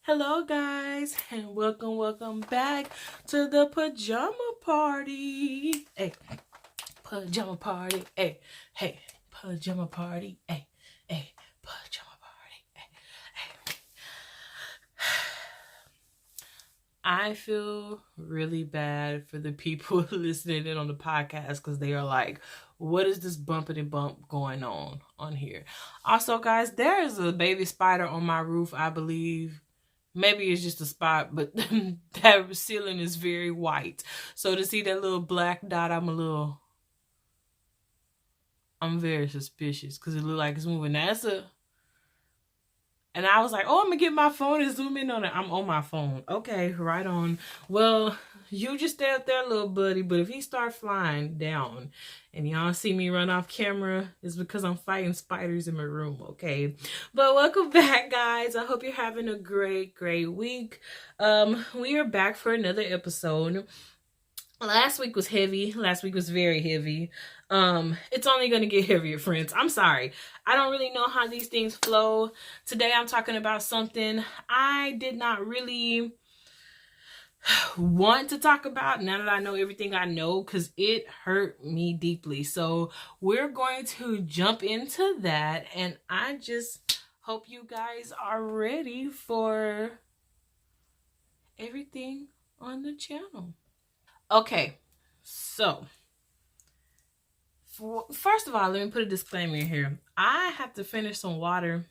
Hello guys and welcome back to the pajama party. Hey, pajama party. Hey, pajama party. Hey, pajama party. Hey. I feel really bad for the people listening in on the podcast because they are like, what is this bumpity bump going on here? Also, guys, there is a baby spider on my roof, I believe. Maybe it's just a spot, but that ceiling is very white. So to see that little black dot, I'm very suspicious because it looked like it's moving. And I was like, oh, I'm gonna get my phone and zoom in on it. I'm on my phone. Okay, right on. Well, you just stay up there, little buddy. But if he start flying down and y'all see me run off camera, it's because I'm fighting spiders in my room, okay? But welcome back, guys. I hope you're having a great week. We are back for another episode. Last week was heavy. Last week was very heavy. It's only going to get heavier, friends. I'm sorry. I don't really know how these things flow. Today I'm talking about something I did not really want to talk about now that I know everything I know, because it hurt me deeply. So we're going to jump into that, and I just hope you guys are ready for everything on the channel. Okay, so first of all, let me put a disclaimer here. I have to finish some water,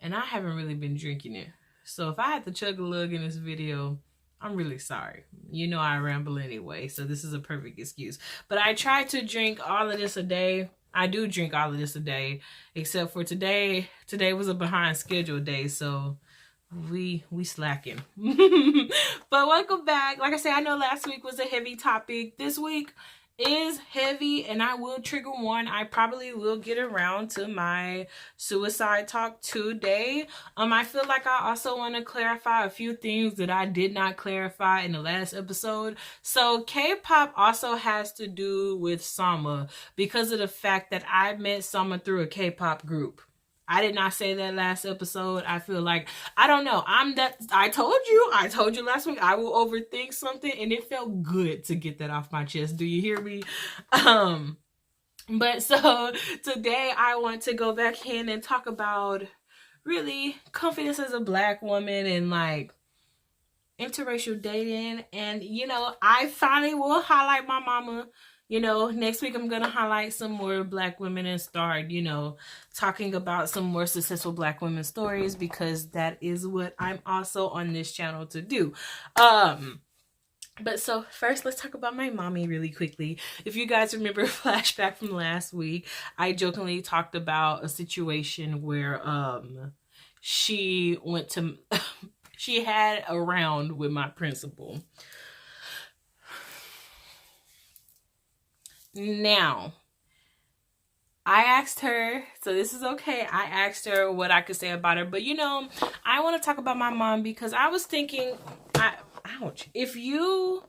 and I haven't really been drinking it. So if I had to chug a lug in this video, I'm really sorry. You know I ramble anyway, so this is a perfect excuse. But I try to drink all of this a day. I do drink all of this a day, except for today. Today was a behind schedule day, so we slacking. But welcome back. Like I said, I know last week was a heavy topic. This week is heavy, and I will trigger one. I probably will get around to my suicide talk today. I feel like I also want to clarify a few things that I did not clarify in the last episode. So K-pop also has to do with Sama because of the fact that I met Sama through a K-pop group. I did not say that last episode. I feel like, I don't know. I told you last week I will overthink something, and it felt good to get that off my chest. Do you hear me? But so today I want to go back in and talk about really confidence as a Black woman and like interracial dating. And, I finally will highlight my mama. Next week I'm going to highlight some more Black women and start, talking about some more successful Black women stories, because that is what I'm also on this channel to do. But so first, let's talk about my mommy really quickly. If you guys remember flashback from last week, I jokingly talked about a situation where she went to she had a round with my principal. Now, I asked her, so this is okay, I asked her what I could say about her, but I want to talk about my mom because I was thinking, ouch, if you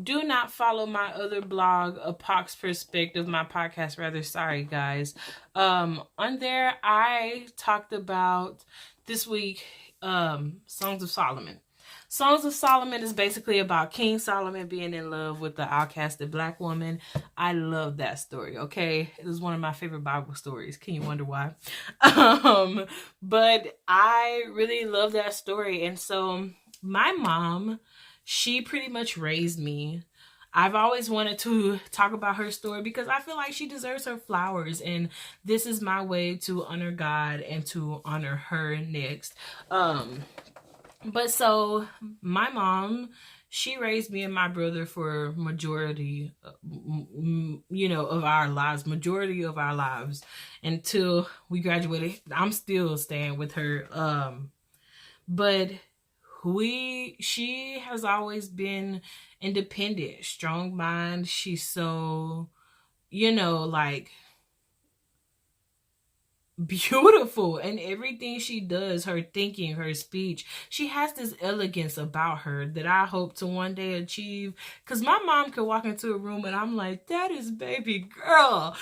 do not follow my other blog, A Poc's Perspective, my podcast rather, sorry guys, on there I talked about this week Songs of Solomon. Songs of Solomon is basically about King Solomon being in love with the outcasted Black woman. I love that story, okay? It is one of my favorite Bible stories. Can you wonder why? But I really love that story. And so my mom, she pretty much raised me. I've always wanted to talk about her story because I feel like she deserves her flowers, and this is my way to honor God and to honor her next. But so my mom, she raised me and my brother for majority, of our lives until we graduated. I'm still staying with her. But she has always been independent, strong mind. She's so, like beautiful, and everything she does, her thinking, her speech, she has this elegance about her that I hope to one day achieve, because my mom could walk into a room and I'm like, that is baby girl,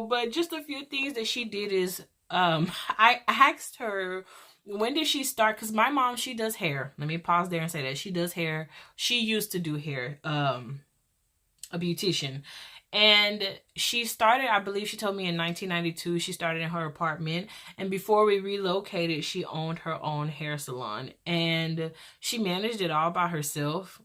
but just a few things that she did is I asked her when did she start? Because my mom, she does hair. Let me pause there and say that she does hair. She used to do hair, a beautician. And she started, I believe she told me in 1992, she started in her apartment. And before we relocated, she owned her own hair salon. And she managed it all by herself.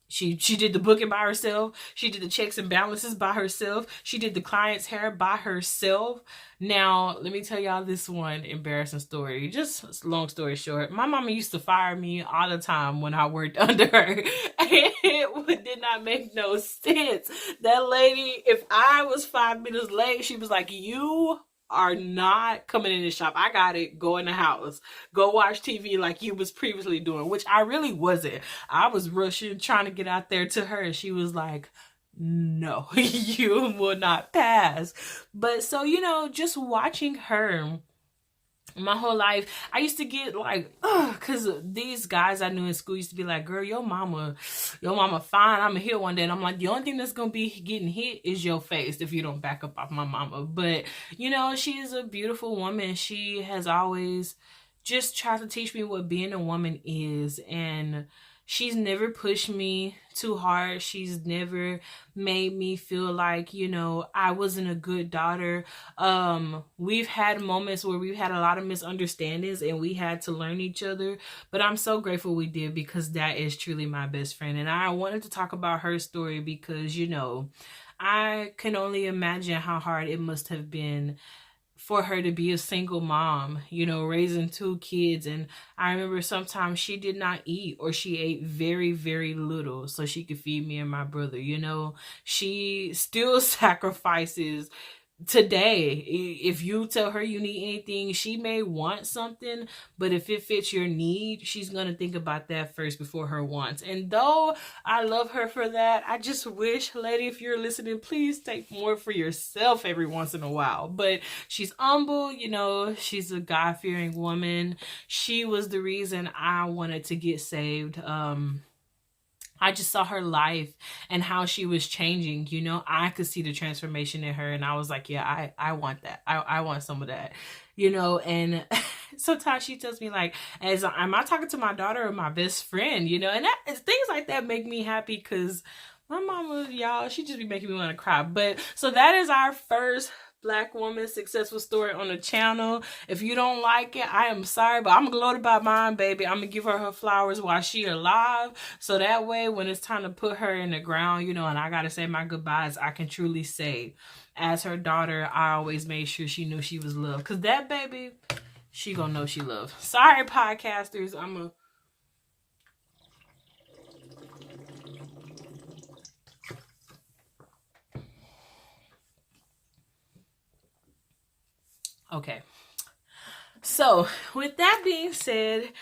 She did the booking by herself. She did the checks and balances by herself. She did the client's hair by herself. Now, let me tell y'all this one embarrassing story. Just long story short, my mama used to fire me all the time when I worked under her. It did not make no sense. That lady, if I was 5 minutes late, she was like, you are not coming in the shop. I got it. Go in the house. Go watch TV like you was previously doing, which I really wasn't. I was rushing, trying to get out there to her. She was like, no, you will not pass. But so, you know, just watching her my whole life, I used to get like, because these guys I knew in school used to be like, girl, your mama fine. I'm gonna hit one day. And I'm like, the only thing that's gonna be getting hit is your face if you don't back up off my mama. But, you know, she is a beautiful woman. She has always just tried to teach me what being a woman is. And she's never pushed me too hard. She's never made me feel like, you know, I wasn't a good daughter. We've had moments where we've had a lot of misunderstandings and we had to learn each other. But I'm so grateful we did, because that is truly my best friend. And I wanted to talk about her story because, you know, I can only imagine how hard it must have been for her to be a single mom, you know, raising 2 kids. And I remember sometimes she did not eat, or she ate very, very little so she could feed me and my brother. You know, she still sacrifices today. If you tell her you need anything, she may want something, but if it fits your need, she's gonna think about that first before her wants. And though I love her for that, I just wish, lady, if you're listening, please take more for yourself every once in a while. But she's humble, you know, she's a God-fearing woman. She was the reason I wanted to get saved. I just saw her life and how she was changing. You know, I could see the transformation in her, and I was like, yeah, I want that. I want some of that, you know. And sometimes she tells me, like, am I talking to my daughter or my best friend, you know? And things like that make me happy, because my mama, y'all, she just be making me want to cry. But so that is our first Black woman successful story on the channel. If you don't like it, I am sorry, but I'm gloated about mine, baby. I'm gonna give her flowers while she alive, so that way when it's time to put her in the ground, you know, and I gotta say my goodbyes, I can truly say, as her daughter, I always made sure she knew she was loved, because that baby, she gonna know she loved. Sorry, podcasters. Okay. So, with that being said,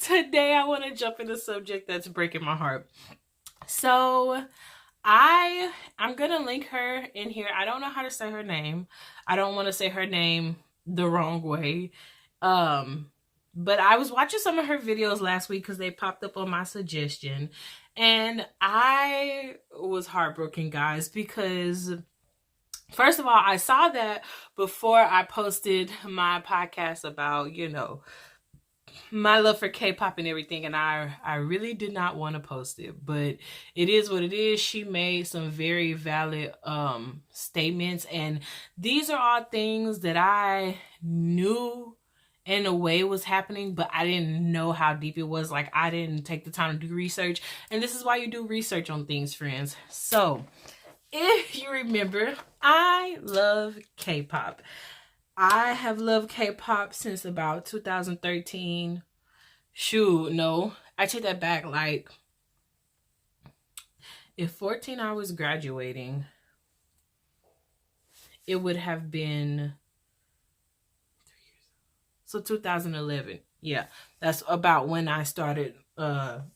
today I want to jump into a subject that's breaking my heart. So, I'm going to link her in here. I don't know how to say her name. I don't want to say her name the wrong way. But I was watching some of her videos last week because they popped up on my suggestion. And I was heartbroken, guys, because first of all, I saw that before I posted my podcast about, you know, my love for K-pop and everything, and I really did not want to post it, but it is what it is. She made some very valid statements, and these are all things that I knew in a way was happening, but I didn't know how deep it was. Like, I didn't take the time to do research, and this is why you do research on things, friends. So if you remember, I love K-pop. I have loved K-pop since about 2013. Shoot, no. I take that back. Like, if 14 I was graduating, it would have been 3 years. So 2011. Yeah, that's about when I started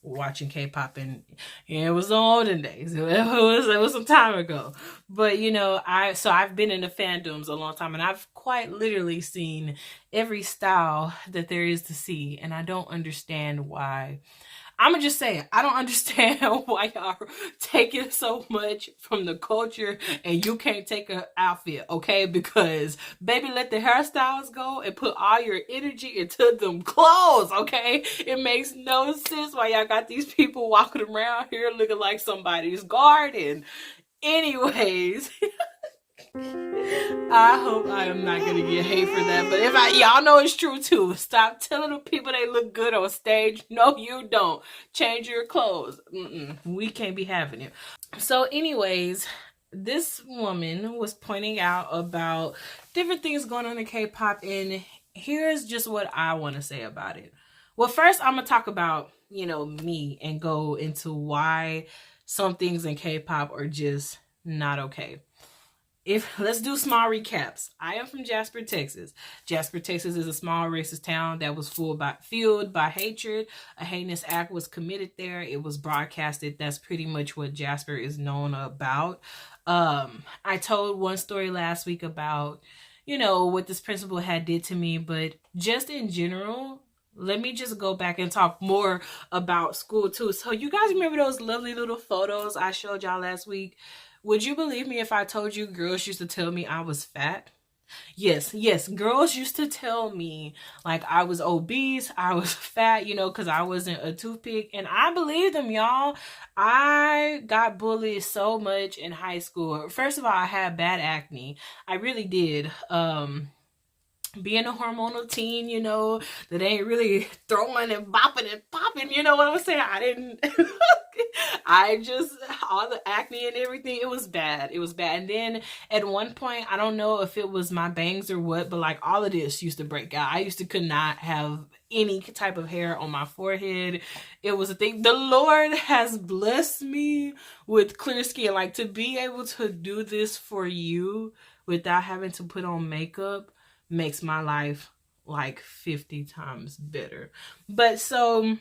watching K-pop, and it was the olden days. It was some time ago. But you know, I've been in the fandoms a long time, and I've quite literally seen every style that there is to see, and I don't understand why. I'ma just say it. I don't understand why y'all taking so much from the culture and you can't take an outfit, okay? Because baby, let the hairstyles go and put all your energy into them clothes, okay? It makes no sense why y'all got these people walking around here looking like somebody's garden. Anyways, I hope I am not gonna get hate for that. But if y'all know it's true too. Stop telling the people they look good on stage. No, you don't. Change your clothes. We can't be having it. So, anyways, this woman was pointing out about different things going on in K-pop, and here's just what I want to say about it. Well, first I'm gonna talk about, me and go into why some things in K-pop are just not okay. Let's do small recaps. I am from Jasper, Texas. Jasper, Texas is a small racist town that was fueled by hatred. A heinous act was committed there. It was broadcasted. That's pretty much what Jasper is known about. I told one story last week about, what this principal had did to me, but just in general, let me just go back and talk more about school too. So you guys remember those lovely little photos I showed y'all last week? Would you believe me if I told you girls used to tell me I was fat? Yes, girls used to tell me like I was obese, I was fat, because I wasn't a toothpick. And I believed them, y'all. I got bullied so much in high school. First of all, I had bad acne. I really did. Being a hormonal teen, that ain't really throwing and bopping and popping, you know what I'm saying? I didn't, all the acne and everything, it was bad. It was bad. And then at one point, I don't know if it was my bangs or what, but like all of this used to break out. I could not have any type of hair on my forehead. It was a thing. The Lord has blessed me with clear skin. Like, to be able to do this for you without having to put on makeup makes my life like 50 times better. But so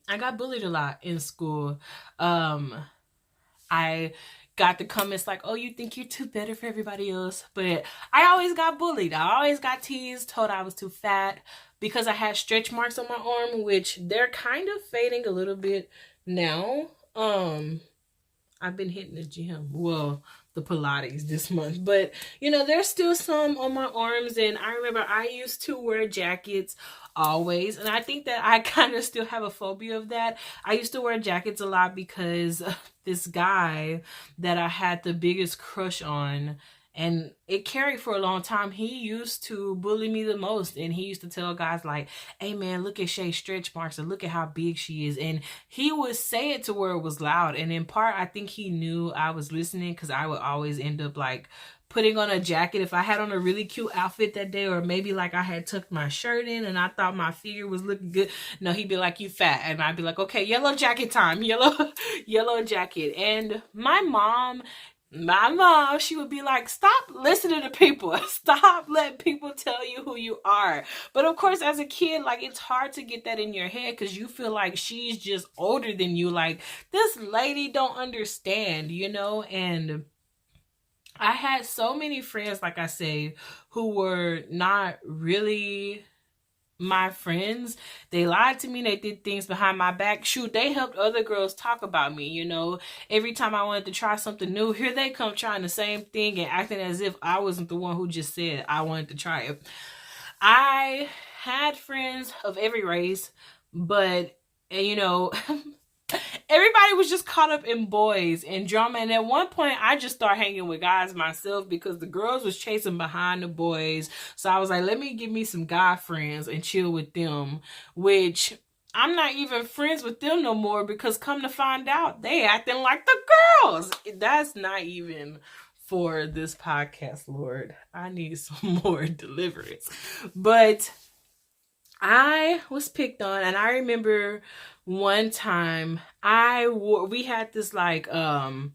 I got bullied a lot in school. I got the comments like, oh, you think you're too better for everybody else. But I always got bullied. I always got teased, told I was too fat because I had stretch marks on my arm, which they're kind of fading a little bit now. I've been hitting the gym. Well, the Pilates this month. But, there's still some on my arms. And I remember I used to wear jackets always. And I think that I kind of still have a phobia of that. I used to wear jackets a lot because this guy that I had the biggest crush on, and it carried for a long time, he used to bully me the most. And he used to tell guys like, hey man, look at Shay's stretch marks and look at how big she is. And he would say it to where it was loud. And in part, I think he knew I was listening, because I would always end up like putting on a jacket if I had on a really cute outfit that day, or maybe like I had tucked my shirt in and I thought my figure was looking good. No, he'd be like, you fat. And I'd be like, okay, yellow jacket time, yellow jacket. And my mom, she would be like, stop listening to people. Stop letting people tell you who you are. But of course, as a kid, like, it's hard to get that in your head because you feel like she's just older than you. Like, this lady don't understand, And I had so many friends, like I say, who were not really my friends. They lied to me. They did things behind my back. Shoot, they helped other girls talk about me, Every time I wanted to try something new, here they come trying the same thing and acting as if I wasn't the one who just said I wanted to try it. I had friends of every race, but, everybody was just caught up in boys and drama. And at one point, I just started hanging with guys myself because the girls was chasing behind the boys. So I was like, let me give me some guy friends and chill with them, which I'm not even friends with them no more because come to find out, they acting like the girls. That's not even for this podcast, Lord. I need some more deliverance. But I was picked on, and I remember one time we had this like, I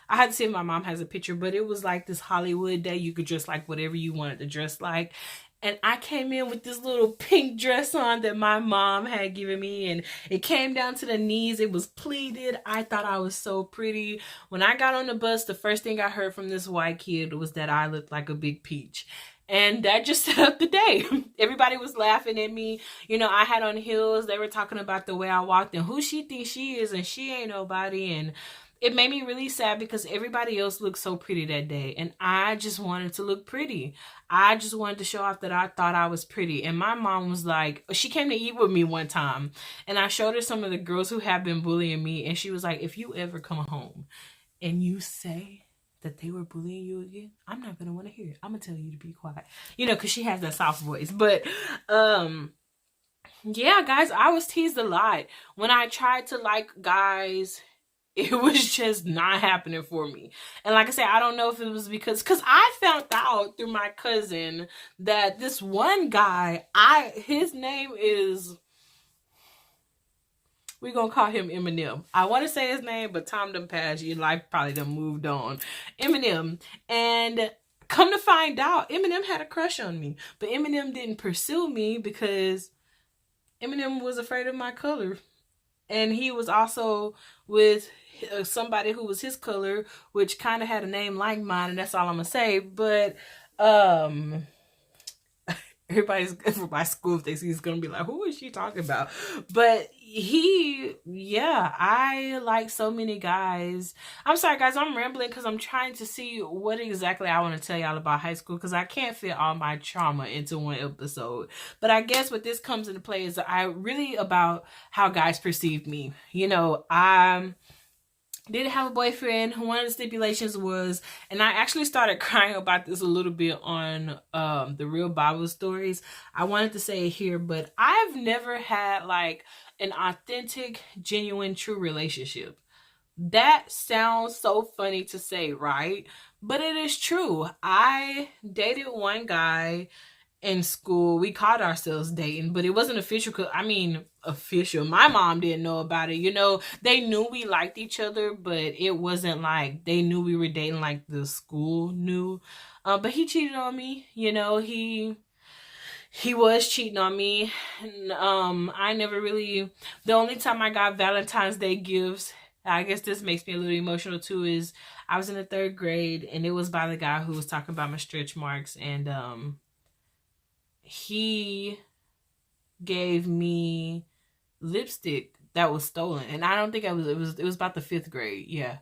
had to see if my mom has a picture, but it was like this Hollywood day. You could dress like whatever you wanted to dress like. And I came in with this little pink dress on that my mom had given me, and it came down to the knees. It was pleated. I thought I was so pretty. When I got on the bus, the first thing I heard from this white kid was that I looked like a big peach. And that just set up the day. Everybody was laughing at me. You know, I had on heels. They were talking about the way I walked and who she thinks she is, and she ain't nobody. And it made me really sad because everybody else looked so pretty that day. And I just wanted to look pretty. I just wanted to show off that I thought I was pretty. And my mom was like, she came to eat with me one time. And I showed her some of the girls who have been bullying me. And she was like, if you ever come home and you say that they were bullying you again, I'm not gonna want to hear it. I'm gonna tell you to be quiet, you know, because she has that soft voice. But yeah, guys, I was teased a lot when I tried to like guys. It was just not happening for me. And like I said, I don't know if it was because I found out through my cousin that this one guy, his name is, we're gonna call him Eminem. I want to say his name, but time done passed. Your life probably done moved on. Eminem. And come to find out, Eminem had a crush on me. But Eminem didn't pursue me because Eminem was afraid of my color. And he was also with somebody who was his color, which kind of had a name like mine. And that's all I'm gonna say. But everybody's from my school, if they see, is gonna be like, who is she talking about? But I like so many guys. I'm sorry, guys, I'm rambling because I'm trying to see what exactly I want to tell y'all about high school, because I can't fit all my trauma into one episode. But I guess what this comes into play is about how guys perceive me. You know, I didn't have a boyfriend. One of the stipulations was, and I actually started crying about this a little bit on the Real Bible Stories. I wanted to say it here, but I've never had like an authentic, genuine, true relationship. That sounds so funny to say, right? But it is true. I dated one guy in school. We called ourselves dating, but it wasn't official. Official. My mom didn't know about it. You know, they knew we liked each other, but it wasn't like they knew we were dating like the school knew. But he cheated on me. You know, he was cheating on me. And, I never really, the only time I got Valentine's Day gifts, I guess this makes me a little emotional too, is I was in the 3rd grade and it was by the guy who was talking about my stretch marks, and he gave me lipstick that was stolen. And I don't think it was about the 5th grade. Yeah.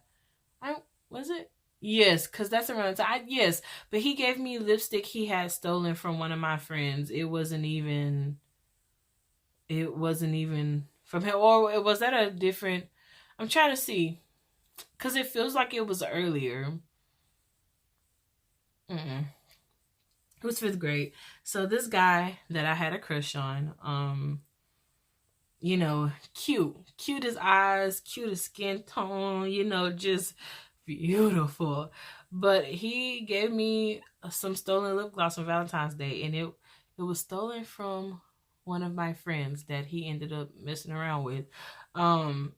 Was it? Yes, because that's around the time. Yes, but he gave me lipstick he had stolen from one of my friends. It wasn't even from him. Or was that a different, I'm trying to see, because it feels like it was earlier. It was 5th grade. So this guy that I had a crush on, you know, cute as eyes, cute as skin tone, you know, just beautiful. But he gave me some stolen lip gloss on Valentine's Day, and it was stolen from one of my friends that he ended up messing around with.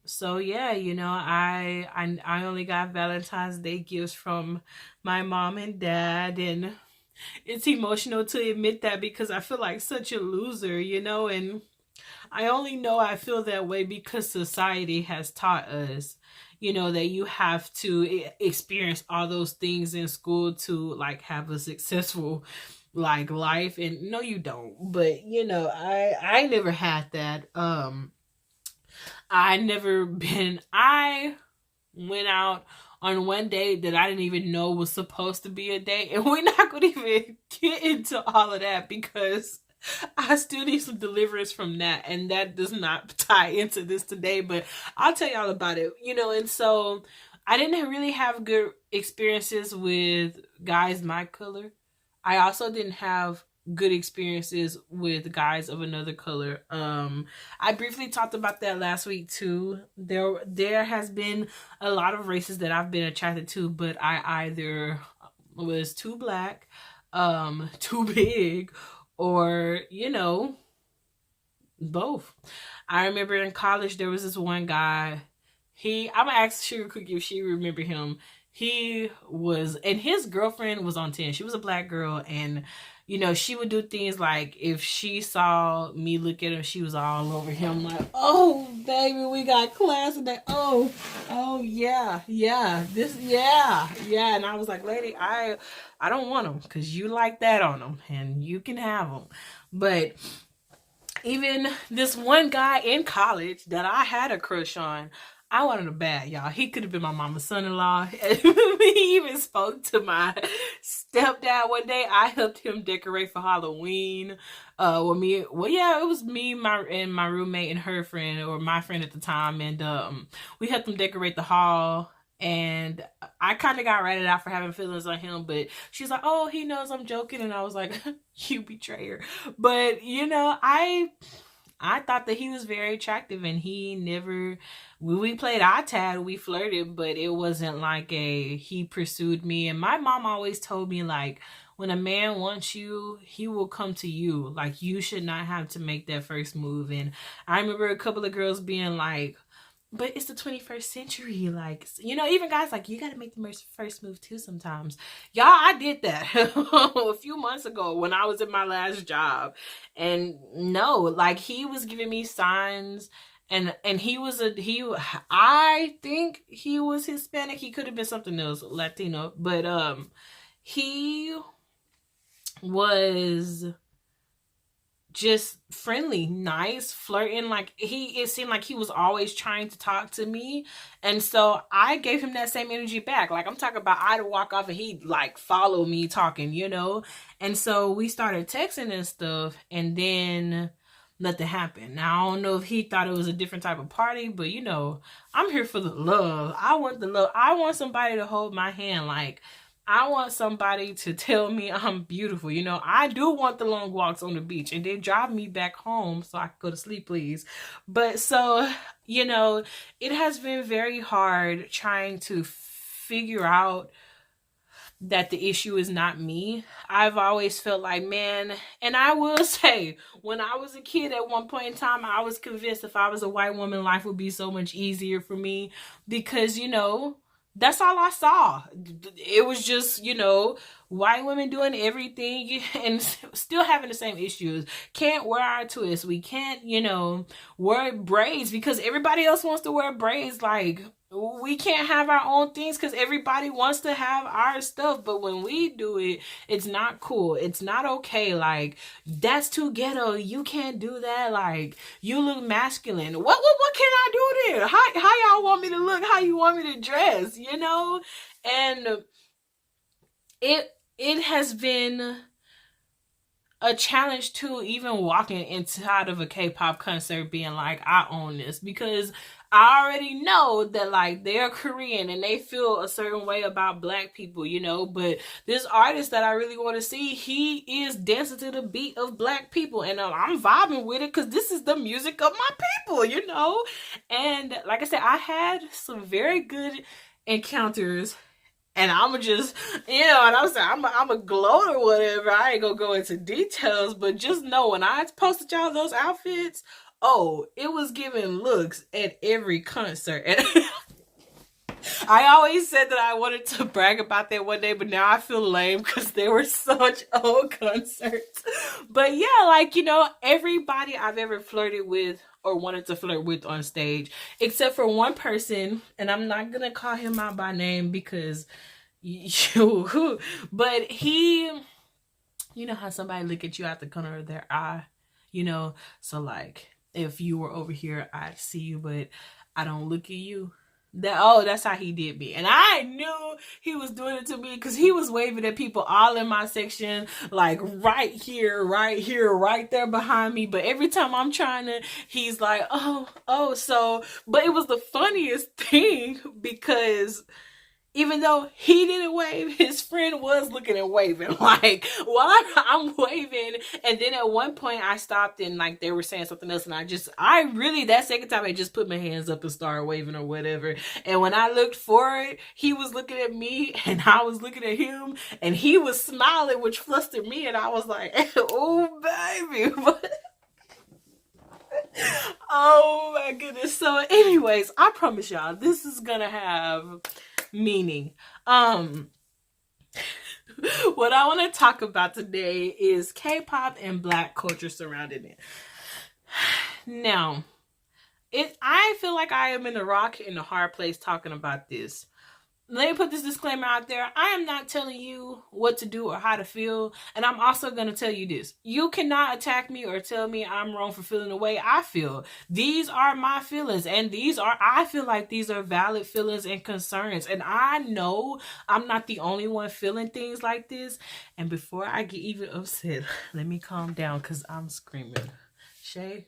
So yeah, you know, I only got Valentine's Day gifts from my mom and dad, and it's emotional to admit that because I feel like such a loser, you know, and I only know I feel that way because society has taught us, you know, that you have to experience all those things in school to like have a successful like life. And no, you don't. But you know, I never had that. I went out on one date that I didn't even know was supposed to be a date, and we're not gonna even get into all of that because I still need some deliverance from that, and that does not tie into this today, but I'll tell y'all about it, you know. And so I didn't really have good experiences with guys my color. I also didn't have good experiences with guys of another color. I briefly talked about that last week too. There has been a lot of races that I've been attracted to, but I either was too black, too big, or, you know, both. I remember in college there was this one guy. I'm gonna ask Sugar Cookie if she remember him. He was, and his girlfriend was on 10. She was a black girl, and you know, she would do things like if she saw me look at him, she was all over him like, oh baby, we got class today. Oh yeah, this, yeah. And I was like, lady, I don't want them because you like that on them, and you can have them. But even this one guy in college that I had a crush on, I wanted him bad, y'all. He could have been my mama's son-in-law. He even spoke to my stepdad one day. I helped him decorate for Halloween. It was me, my roommate and her friend, or my friend at the time, and we helped him decorate the hall. And I kind of got ratted out for having feelings on him, but she's like, oh, he knows I'm joking. And I was like, you betrayer. But, you know, I thought that he was very attractive, and he never, when we played iTad, we flirted, but it wasn't like he pursued me. And my mom always told me, like, when a man wants you, he will come to you. Like, you should not have to make that first move. And I remember a couple of girls being like, but it's the 21st century. Like, you know, even guys like, you got to make the first move too sometimes. Y'all, I did that a few months ago when I was in my last job. And no, like, he was giving me signs, and I think he was Hispanic. He could have been something else, Latino, but he was just friendly, nice, flirting. Like, it seemed like he was always trying to talk to me, and so I gave him that same energy back. Like, I'm talking about, I'd walk off and he'd like follow me talking, you know. And so we started texting and stuff, and then nothing happened. Now, I don't know if he thought it was a different type of party, but you know, I'm here for the love. I want the love. I want somebody to hold my hand. Like, I want somebody to tell me I'm beautiful. You know, I do want the long walks on the beach, and then drive me back home so I can go to sleep, please. But so, you know, it has been very hard trying to figure out that the issue is not me. I've always felt like, man, and I will say, when I was a kid at one point in time, I was convinced if I was a white woman, life would be so much easier for me, because, you know, that's all I saw. It was just, you know, white women doing everything and still having the same issues. Can't wear our twists. We can't, you know, wear braids because everybody else wants to wear braids. Like, we can't have our own things because everybody wants to have our stuff. But when we do it, it's not cool. It's not okay. Like, that's too ghetto. You can't do that. Like, you look masculine. What can I do then? How y'all want me to look? How you want me to dress? You know? And it has been a challenge too, even walking inside of a K-pop concert being like, I own this, because I already know that, like, they're Korean and they feel a certain way about black people, you know, but this artist that I really want to see, he is dancing to the beat of black people, and I'm vibing with it because this is the music of my people, you know. And like I said, I had some very good encounters. And I'ma just, you know, and I'm a gloat or whatever. I ain't gonna go into details, but just know when I posted y'all those outfits, oh, it was giving looks at every concert. And I always said that I wanted to brag about that one day, but now I feel lame because they were such old concerts. But yeah, like, you know, everybody I've ever flirted with or wanted to flirt with on stage, except for one person, and I'm not gonna call him out by name because but he, you know how somebody look at you out the corner of their eye, you know, so like if you were over here, I'd see you, but I don't look at you. That's how he did me. And I knew he was doing it to me because he was waving at people all in my section, like right here, right there behind me. But every time I'm trying to, he's like, oh, so, but it was the funniest thing because even though he didn't wave, his friend was looking and waving. Like, while I'm waving, and then at one point I stopped and like they were saying something else, and I really, that second time I just put my hands up and started waving or whatever. And when I looked forward, he was looking at me and I was looking at him, and he was smiling, which flustered me, and I was like, oh baby. Oh my goodness. So anyways, I promise y'all this is gonna have meaning. Um, what I want to talk about today is K-pop and Black culture surrounding it. Now, I feel like I am in a rock and a hard place talking about this. Let me put this disclaimer out there. I am not telling you what to do or how to feel. And I'm also going to tell you this. You cannot attack me or tell me I'm wrong for feeling the way I feel. These are my feelings. And I feel like these are valid feelings and concerns. And I know I'm not the only one feeling things like this. And before I get even upset, let me calm down because I'm screaming. Shay?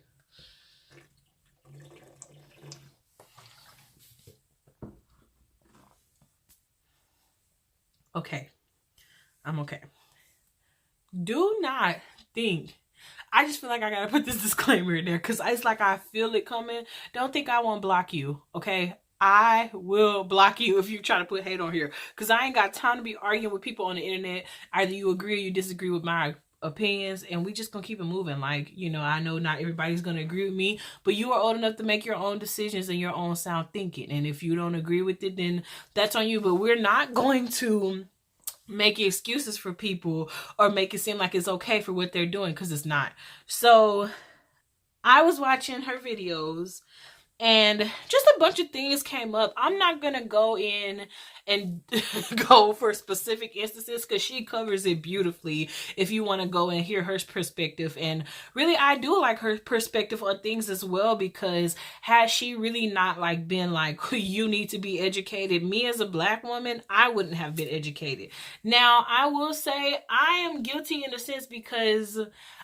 Okay. I'm okay. Do not think. I just feel like I gotta put this disclaimer in there because it's like I feel it coming. Don't think I won't block you, okay? I will block you if you try to put hate on here because I ain't got time to be arguing with people on the internet. Either you agree or you disagree with my opinions, and we just gonna keep it moving. Like, you know, I know not everybody's gonna agree with me, but you are old enough to make your own decisions and your own sound thinking. And if you don't agree with it, then that's on you. But we're not going to make excuses for people or make it seem like it's okay for what they're doing because it's not. So I was watching her videos and just a bunch of things came up. I'm not gonna go in and go for specific instances because she covers it beautifully if you want to go and hear her perspective. And really, I do like her perspective on things as well, because had she really not like been like, you need to be educated, me as a Black woman, I wouldn't have been educated. Now, I will say I am guilty in a sense because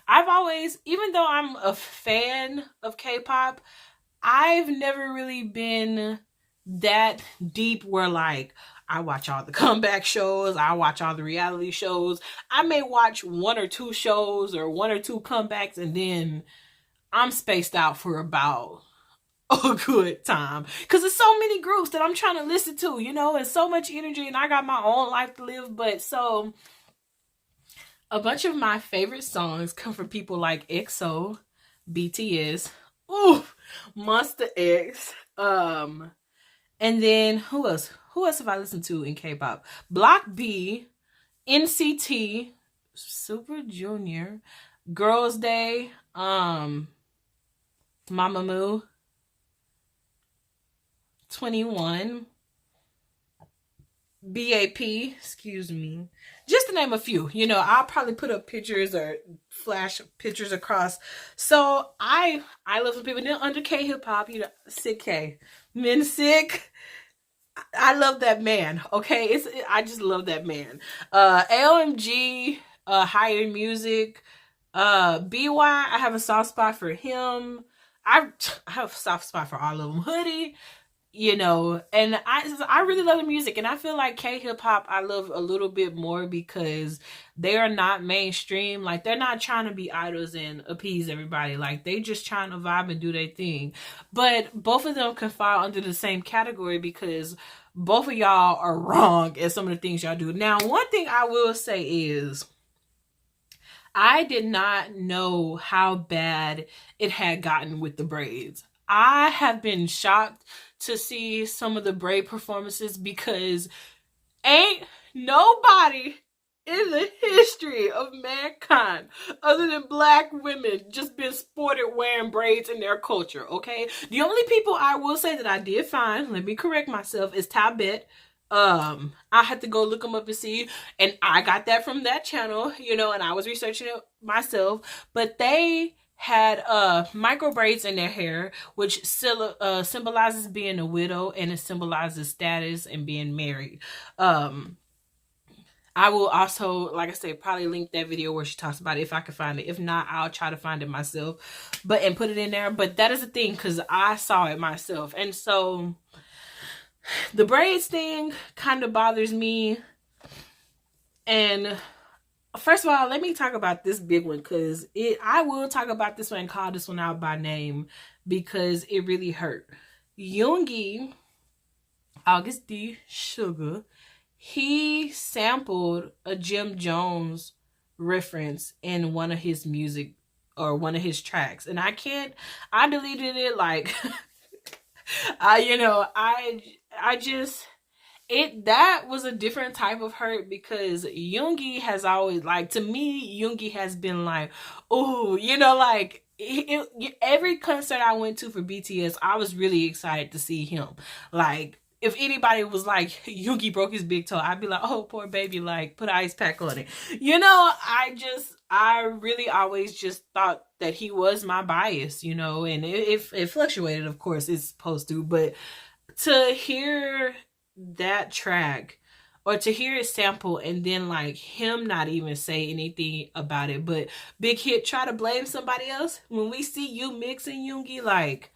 I've always, even though I'm a fan of K-pop, I've never really been that deep where like I watch all the comeback shows, I watch all the reality shows. I may watch one or two shows or one or two comebacks and then I'm spaced out for about a good time. Because there's so many groups that I'm trying to listen to, you know, and so much energy and I got my own life to live. But so a bunch of my favorite songs come from people like EXO, BTS, ooh, Monster X, and then who else? Who else have I listened to in K-pop? Block B, NCT, Super Junior, Girls Day, Mamamoo, 21, BAP, excuse me, just to name a few. You know, I'll probably put up pictures or flash pictures across. So I love some people. Then under K hip hop, you know, Sick K, Men Sick. I love that man. Okay, I just love that man. LMG, Higher Music, BY. I have a soft spot for him. I have a soft spot for all of them. Hoodie. You know, and I really love the music, and I feel like K-hip-hop I love a little bit more because they are not mainstream. Like, they're not trying to be idols and appease everybody. Like, they just trying to vibe and do their thing. But both of them can fall under the same category because both of y'all are wrong at some of the things y'all do. Now, one thing I will say is I did not know how bad it had gotten with the braids. I have been shocked to see some of the braid performances because ain't nobody in the history of mankind other than Black women just been sported wearing braids in their culture, okay? The only people I will say that I did find, let me correct myself, is Tabet. I had to go look them up and see, and I got that from that channel, you know, and I was researching it myself, but they had micro braids in their hair, which symbolizes being a widow, and it symbolizes status and being married. I will also, like I said, probably link that video where she talks about it if I can find it. If not, I'll try to find it myself, and put it in there. But that is the thing, because I saw it myself. And so the braids thing kind of bothers me. And first of all, let me talk about this big one, because I will talk about this one and call this one out by name because it really hurt. Yoongi, August D. Sugar, he sampled a Jim Jones reference in one of his music or one of his tracks. And I deleted it like, I just, that was a different type of hurt, because Yoongi has always, like, to me, Yoongi has been like, oh, you know, like, every concert I went to for BTS, I was really excited to see him. Like, if anybody was like, Yoongi broke his big toe, I'd be like, oh, poor baby, like, put an ice pack on it. You know, I really always just thought that he was my bias, you know, and it fluctuated, of course, it's supposed to, but to hear that track, or to hear it sample, and then like him not even say anything about it, but Big Hit try to blame somebody else. When we see you mixing Yoongi, like,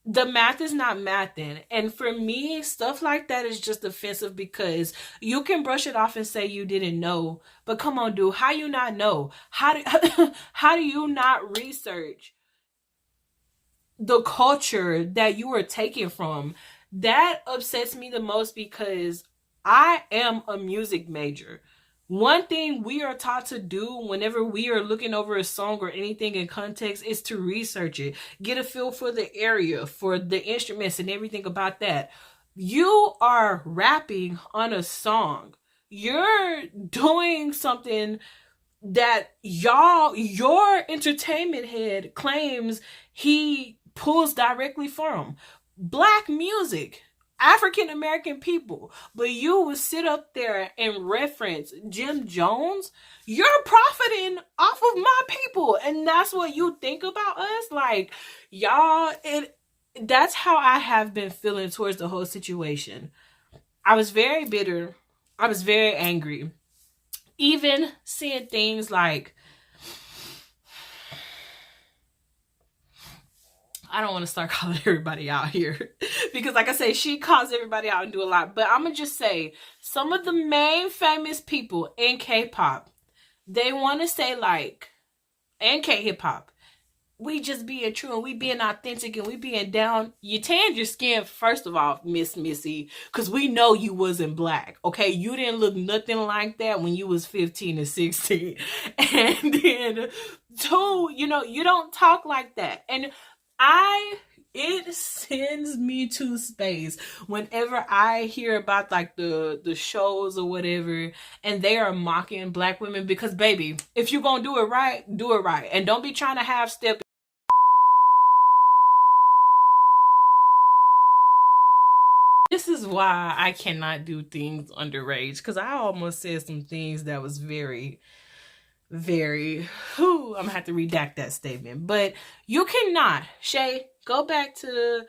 the math is not mathing. And for me, stuff like that is just offensive, because you can brush it off and say you didn't know, but come on, dude, how you not know? How do you not research the culture that you were taken from? That upsets me the most, because I am a music major. One thing we are taught to do whenever we are looking over a song or anything in context is to research it, get a feel for the area, for the instruments and everything about that. You are rapping on a song. You're doing something that your entertainment head claims he pulls directly from. Black music, African American people, but you would sit up there and reference Jim Jones. You're profiting off of my people, and that's what you think about us? Like, y'all, that's how I have been feeling towards the whole situation. I was very bitter. I was very angry. Even seeing things like, I don't want to start calling everybody out here, because like I say, she calls everybody out and do a lot. But I'm going to just say, some of the main famous people in K-pop, they want to say, like, and K-hip hop, we just being true and we being authentic and we being down. You tanned your skin, first of all, Miss Missy, because we know you wasn't black, okay? You didn't look nothing like that when you was 15 and 16. And then, two, you know, you don't talk like that. And it sends me to space whenever I hear about like the shows or whatever, and they are mocking black women, because baby, if you're gonna do it right, and don't be trying to half step. This is why I cannot do things underage, because I almost said some things that was very, very, I'm gonna have to redact that statement. But you cannot, Shay, go back to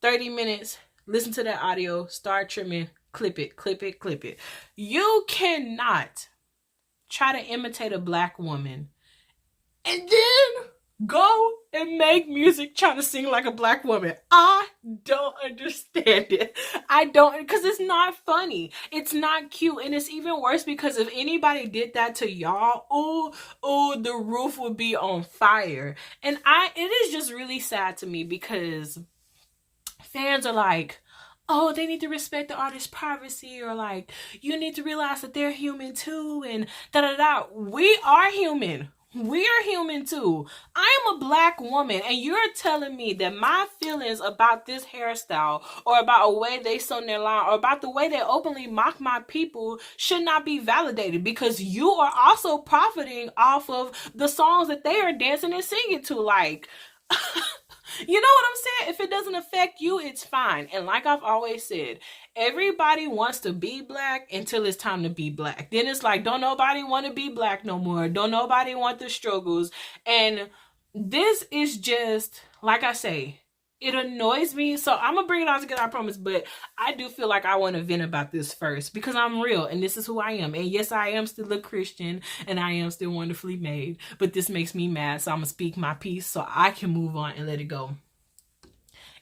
30 minutes, listen to that audio, start trimming, clip it. You cannot try to imitate a black woman and then go and make music trying to sing like a black woman. I don't understand it. I don't, because it's not funny. It's not cute. And it's even worse, because if anybody did that to y'all, oh, the roof would be on fire. And it is just really sad to me, because fans are like, oh, they need to respect the artist's privacy, or like, you need to realize that they're human too, and da-da-da. We are human. We are human too. I am a black woman, and you're telling me that my feelings about this hairstyle, or about a way they sew their line, or about the way they openly mock my people should not be validated, because you are also profiting off of the songs that they are dancing and singing to. Like, you know what I'm saying? If it doesn't affect you, it's fine. And like I've always said, everybody wants to be black until it's time to be black. Then it's like, don't nobody want to be black no more. Don't nobody want the struggles. And this is just, like I say, it annoys me. So I'm going to bring it all together, I promise. But I do feel like I want to vent about this first, because I'm real and this is who I am. And yes, I am still a Christian and I am still wonderfully made. But this makes me mad. So I'm going to speak my piece so I can move on and let it go.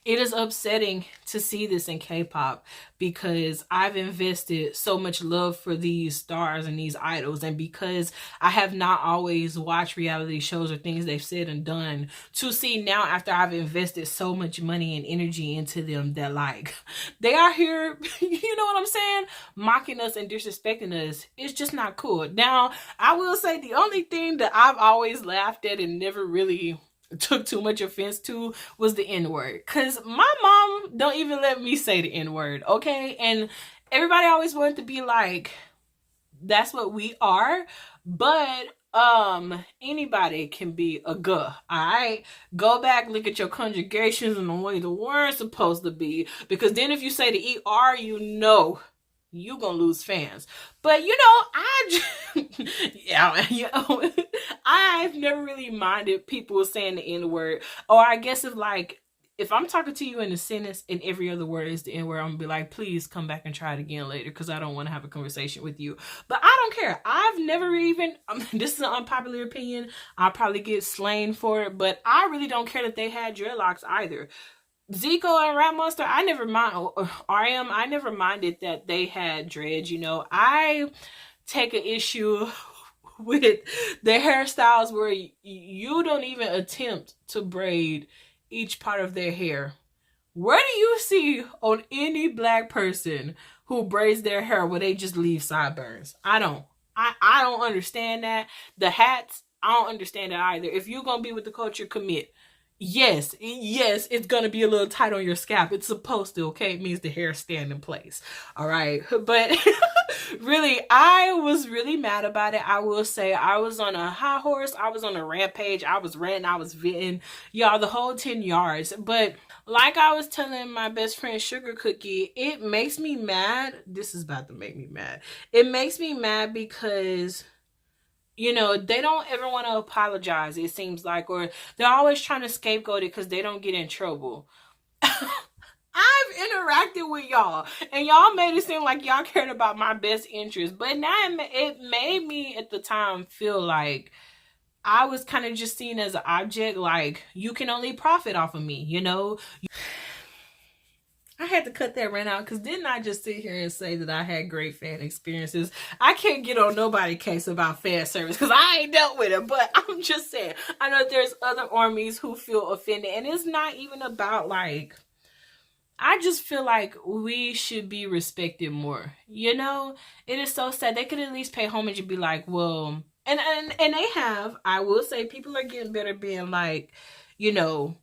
It is upsetting to see this in K-pop, because I've invested so much love for these stars and these idols, and because I have not always watched reality shows or things they've said and done, to see now, after I've invested so much money and energy into them, that like, they are here, you know what I'm saying, mocking us and disrespecting us. It's just not cool. Now, I will say the only thing that I've always laughed at and never really took too much offense to was the N-word, because my mom don't even let me say the N-word, okay? And everybody always wanted to be like, that's what we are, but anybody can be a guh. Alright, go back, look at your conjugations and the way the word's supposed to be, because then if you say the er, you know you gonna lose fans. But you know, I've never really minded people saying the N-word. Or I guess if I'm talking to you in a sentence and every other word is the N-word, I'm gonna be like, please come back and try it again later, because I don't want to have a conversation with you. But I don't care. I've never even, this is an unpopular opinion, I'll probably get slain for it, but I really don't care that they had dreadlocks either. Zico and Rap Monster, I never mind. RM, I never minded that they had dreads. You know, I take an issue with the hairstyles where you don't even attempt to braid each part of their hair. Where do you see on any black person who braids their hair where they just leave sideburns? I don't. I don't understand that. The hats, I don't understand it either. If you're gonna be with the culture, commit. Yes, it's gonna be a little tight on your scalp. It's supposed to, okay? It means the hair stand in place. All right. But really, I was really mad about it. I will say I was on a high horse. I was on a rampage. I was ranting. I was venting. Y'all, the whole 10 yards. But like I was telling my best friend Sugar Cookie, it makes me mad. This is about to make me mad. It makes me mad because, you know, they don't ever want to apologize, it seems like, or they're always trying to scapegoat it because they don't get in trouble. I've interacted with y'all, and y'all made it seem like y'all cared about my best interest, but now it made me at the time feel like I was kind of just seen as an object, like, you can only profit off of me, you know? I had to cut that rant out, because didn't I just sit here and say that I had great fan experiences? I can't get on nobody's case about fan service because I ain't dealt with it, but I'm just saying, I know there's other armies who feel offended, and it's not even about, like, I just feel like we should be respected more, you know? It is so sad. They could at least pay homage and be like, well, and they have, I will say, people are getting better being like, you know,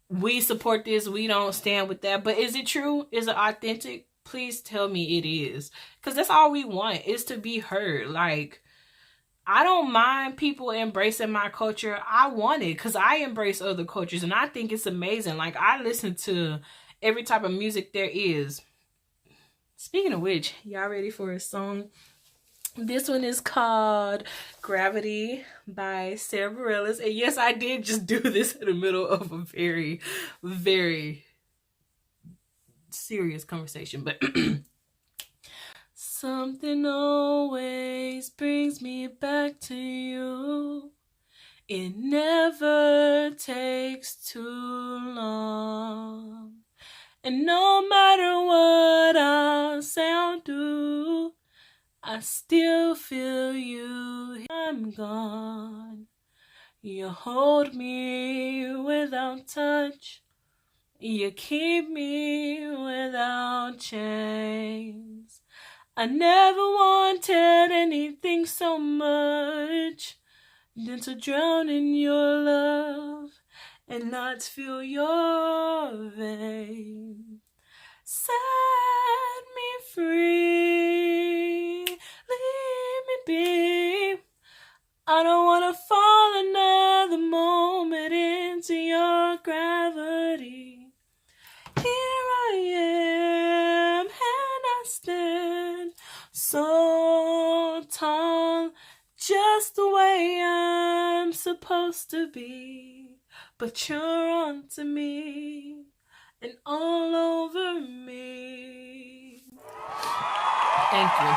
we support this, we don't stand with that. But is it true? Is it authentic? Please tell me it is. Because that's all we want, is to be heard. Like, I don't mind people embracing my culture. I want it because I embrace other cultures and I think it's amazing. Like, I listen to every type of music there is. Speaking of which, y'all ready for a song? This one is called Gravity by Sarah Bareilles. And yes, I did just do this in the middle of a very, very serious conversation. But something always brings me back to you. It never takes too long. And no matter what I'll say or do, I still feel you. I'm gone. You hold me without touch. You keep me without chains. I never wanted anything so much than to drown in your love and not feel your vein. Set me free, leave me be. I don't want to fall another moment into your gravity. Here I am, and I stand so tall, just the way I'm supposed to be. But you're onto me and all over me. Thank you.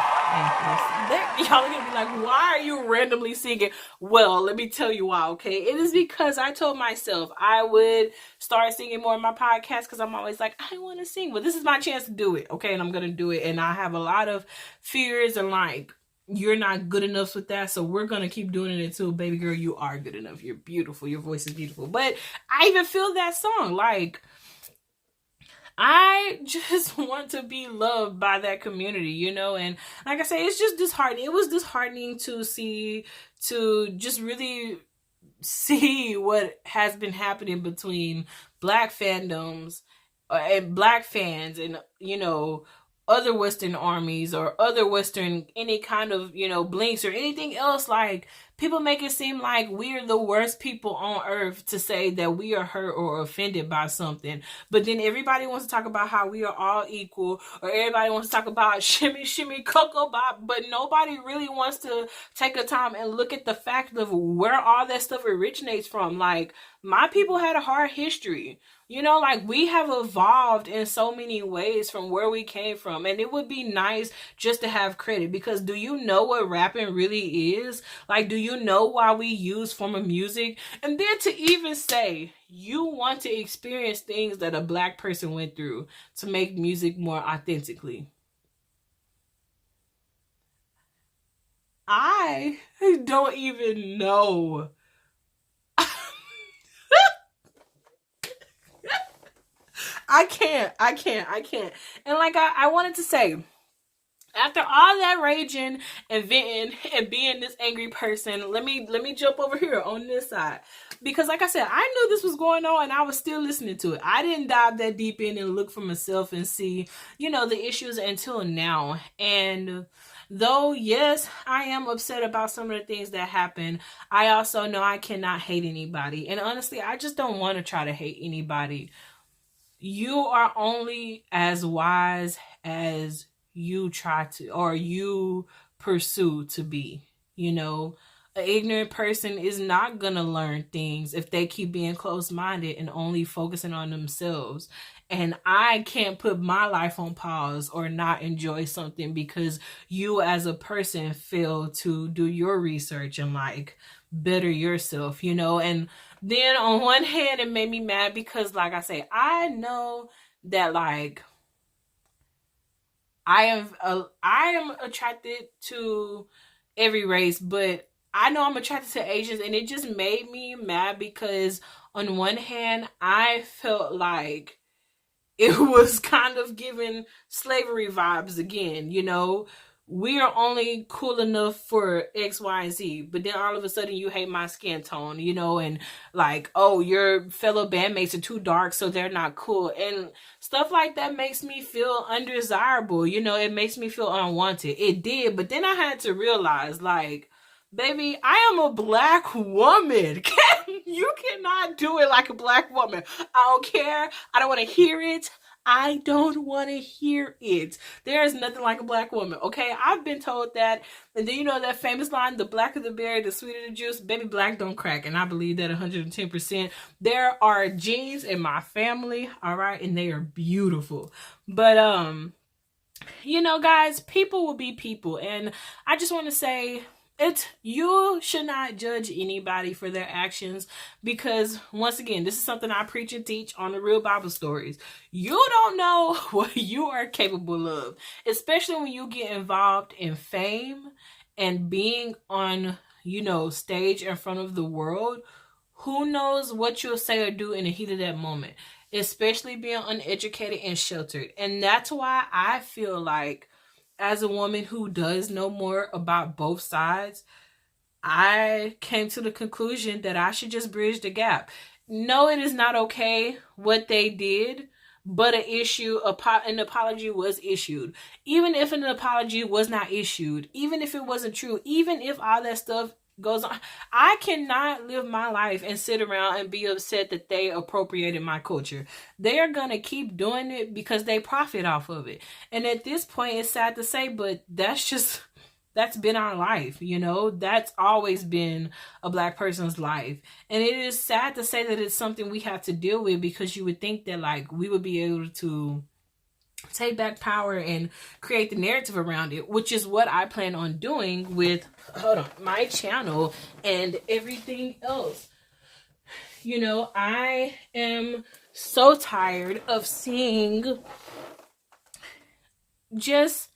Y'all are gonna be like, why are you randomly singing? Well, let me tell you why, okay? It is because I told myself I would start singing more in my podcast because I'm always like, I want to sing. Well, this is my chance to do it, okay? And I'm gonna do it. And I have a lot of fears and like, you're not good enough with that, so we're gonna keep doing it until, baby girl, you are good enough. You're beautiful. Your voice is beautiful. But I even feel that song, like, I just want to be loved by that community, you know? And like I say, it's just disheartening. It was disheartening to just really see what has been happening between black fandoms and black fans, and, you know, other Western armies or other Western, any kind of, you know, blinks or anything else. Like, people make it seem like we're the worst people on earth to say that we are hurt or offended by something. But then everybody wants to talk about how we are all equal, or everybody wants to talk about shimmy, shimmy, cocoa bop, but nobody really wants to take a time and look at the fact of where all that stuff originates from. Like, my people had a hard history. You know, like, we have evolved in so many ways from where we came from. And it would be nice just to have credit, because do you know what rapping really is? Like, do you know why we use form of music? And then to even say you want to experience things that a black person went through to make music more authentically. I don't even know. I can't. And like, I wanted to say, after all that raging and venting and being this angry person, let me jump over here on this side. Because like I said, I knew this was going on and I was still listening to it. I didn't dive that deep in and look for myself and see, you know, the issues until now. And though, yes, I am upset about some of the things that happen, I also know I cannot hate anybody. And honestly, I just don't want to try to hate anybody. You are only as wise as you try to, or you pursue to be. You know, an ignorant person is not gonna learn things if they keep being closed-minded and only focusing on themselves. And I can't put my life on pause or not enjoy something because you as a person fail to do your research and like better yourself, you know. And then on one hand, it made me mad because, like I say, I know that like I am attracted to every race, but I know I'm attracted to Asians, and it just made me mad because on one hand, I felt like it was kind of giving slavery vibes again, you know. We are only cool enough for X, Y, and Z, but then all of a sudden you hate my skin tone, you know, and like, oh, your fellow bandmates are too dark, so they're not cool. And stuff like that makes me feel undesirable, you know, it makes me feel unwanted. It did, but then I had to realize, like, baby, I am a black woman. You cannot do it like a black woman. I don't care. I don't want to hear it. I don't want to hear it. There is nothing like a black woman, okay? I've been told that. And then you know that famous line, the blacker the berry, the sweeter the juice. Baby, black don't crack. And I believe that 110%. There are genes in my family, all right? And they are beautiful. But, you know, guys, people will be people. And I just want to say, you should not judge anybody for their actions, because once again, this is something I preach and teach on the Real Bible Stories. You don't know what you are capable of, especially when you get involved in fame and being on, you know, stage in front of the world. Who knows what you'll say or do in the heat of that moment, especially being uneducated and sheltered. And that's why I feel like, as a woman who does know more about both sides, I came to the conclusion that I should just bridge the gap. No, it is not okay what they did, but an apology was issued. Even if an apology was not issued, even if it wasn't true, even if all that stuff goes on, I cannot live my life and sit around and be upset that they appropriated my culture. They are gonna keep doing it because they profit off of it. And at this point, it's sad to say, but that's been our life, you know. That's always been a black person's life. And it is sad to say that it's something we have to deal with, because you would think that like we would be able to take back power and create the narrative around it, which is what I plan on doing with my channel and everything else. You know, I am so tired of seeing just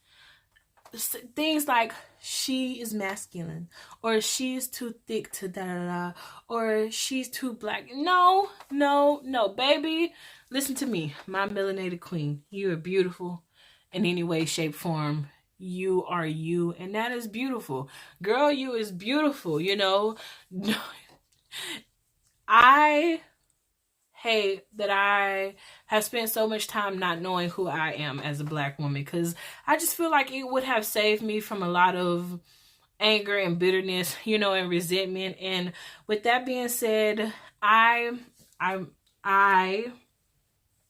things like she is masculine, or she's too thick to da da da, or she's too black. No, baby. Listen to me, my melanated queen. You are beautiful in any way, shape, form. You are you, and that is beautiful. Girl, you is beautiful, you know. I hate that I have spent so much time not knowing who I am as a Black woman, because I just feel like it would have saved me from a lot of anger and bitterness, you know, and resentment. And with that being said, I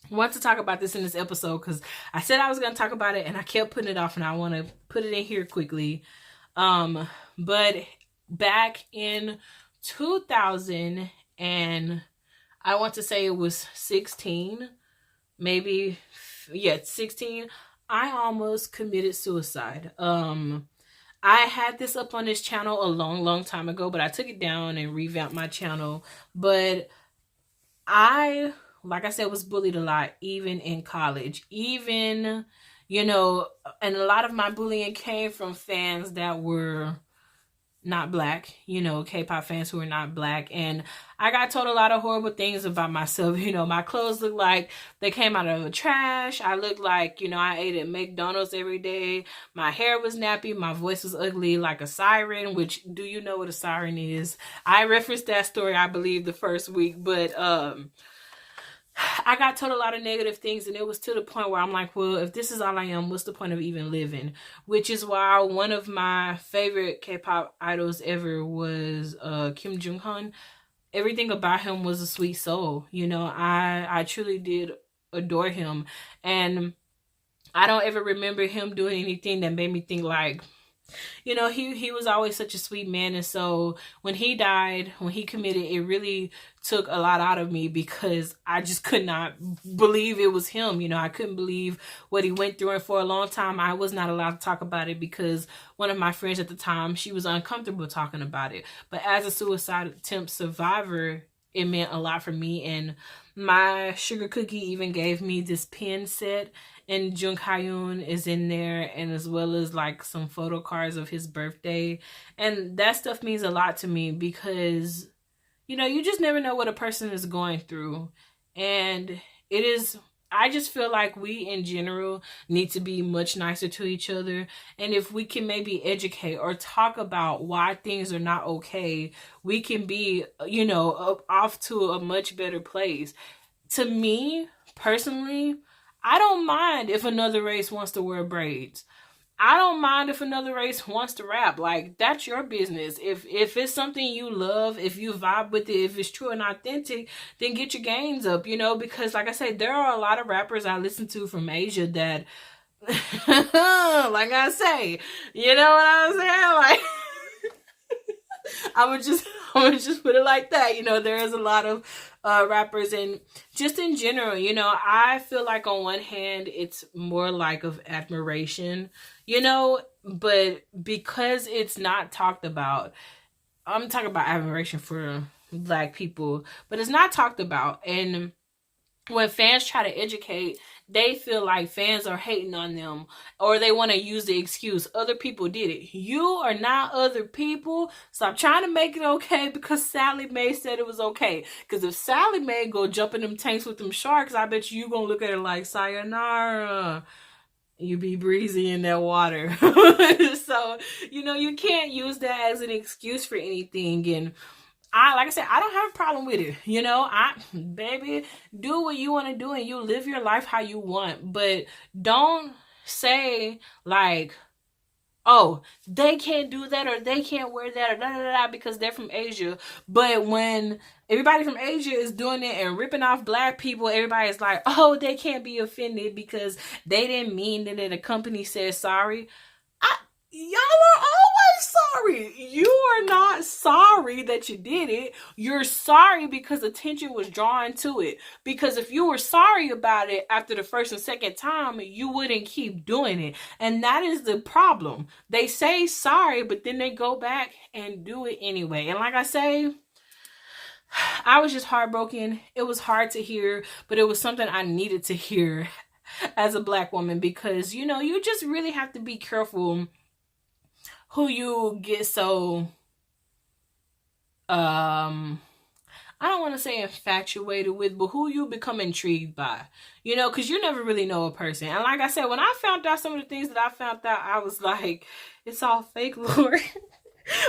want to talk about this in this episode because I said I was going to talk about it and I kept putting it off, and I want to put it in here quickly. But back in 2000, and I want to say it was 16, maybe, yeah, 16, I almost committed suicide. I had this up on this channel a long time ago, but I took it down and revamped my channel. But I, like I said, was bullied a lot, even in college. Even, you know, and a lot of my bullying came from fans that were not Black, you know, K-pop fans who are not Black. And I got told a lot of horrible things about myself. You know, my clothes looked like they came out of the trash. I looked like, you know, I ate at McDonald's every day. My hair was nappy. My voice was ugly like a siren, which, do you know what a siren is? I referenced that story, I believe, the first week. But I got told a lot of negative things, and it was to the point where I'm like, well, if this is all I am, what's the point of even living? Which is why one of my favorite K-pop idols ever was Kim Jong-un. Everything about him was a sweet soul. You know, I truly did adore him. And I don't ever remember him doing anything that made me think like, you know, he was always such a sweet man. And so when he died, when he committed, it really took a lot out of me because I just could not believe it was him. You know, I couldn't believe what he went through. And for a long time, I was not allowed to talk about it because one of my friends at the time, she was uncomfortable talking about it. But as a suicide attempt survivor, it meant a lot for me. And my sugar cookie even gave me this pin set, and Jung Hyun is in there, and as well as like some photo cards of his birthday. And that stuff means a lot to me because, you know, you just never know what a person is going through. And it is, I just feel like we in general need to be much nicer to each other. And if we can maybe educate or talk about why things are not okay, we can be, you know, off to a much better place. To me, personally, I don't mind if another race wants to wear braids. I don't mind if another race wants to rap. Like, that's your business. If it's something you love, if you vibe with it, if it's true and authentic, then get your gains up, you know, because like I said, there are a lot of rappers I listen to from Asia that, like I say, you know what I'm saying? Like, I would just put it like that. You know, there is a lot of rappers, and just in general, you know, I feel like on one hand, it's more like of admiration, you know, but because it's not talked about, I'm talking about admiration for Black people, but it's not talked about. And when fans try to educate, they feel like fans are hating on them, or they want to use the excuse other people did it. You are not other people. Stop trying to make it okay because Sally Mae said it was okay. Because if Sally Mae go jump in them tanks with them sharks, I bet you gonna look at her like, sayonara. You be breezy in that water. So, you know, you can't use that as an excuse for anything. And like I said, I don't have a problem with it. You know, baby, do what you want to do and you live your life how you want. But don't say like, oh, they can't do that or they can't wear that or da da da because they're from Asia. But when everybody from Asia is doing it and ripping off Black people, everybody's like, oh, they can't be offended because they didn't mean it and the company said sorry. Y'all are always sorry. You are not sorry that you did it. You're sorry because attention was drawn to it. Because if you were sorry about it after the first and second time, you wouldn't keep doing it. And that is the problem. They say sorry, but then they go back and do it anyway. And like I say, I was just heartbroken. It was hard to hear, but it was something I needed to hear as a Black woman because, you know, you just really have to be careful who you get so, I don't want to say infatuated with, but who you become intrigued by, you know, because you never really know a person. And like I said, when I found out some of the things that I found out, I was like, it's all fake, Lord.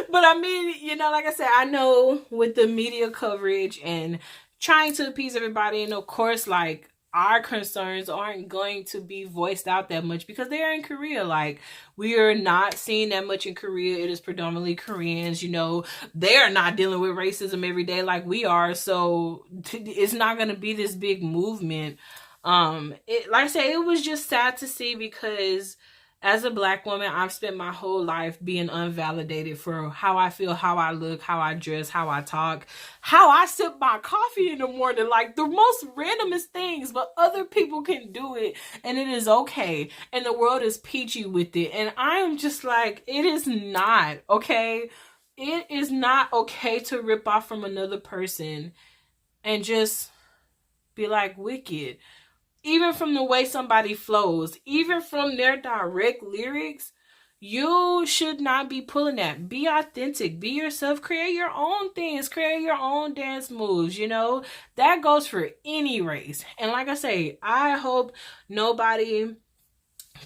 But I mean, you know, like I said, I know with the media coverage and trying to appease everybody. And of course, like, our concerns aren't going to be voiced out that much because they are in Korea. Like, we are not seeing that much in Korea. It is predominantly Koreans, you know. They are not dealing with racism every day like we are. So it's not going to be this big movement. Like I said, it was just sad to see because as a Black woman, I've spent my whole life being unvalidated for how I feel, how I look, how I dress, how I talk, how I sip my coffee in the morning, like the most randomest things, but other people can do it and it is okay. And the world is peachy with it. And I am just like, it is not okay. It is not okay to rip off from another person and just be like wicked. Even from the way somebody flows, even from their direct lyrics, you should not be pulling that. Be authentic, be yourself, create your own things, create your own dance moves, you know. That goes for any race. And like I say, I hope nobody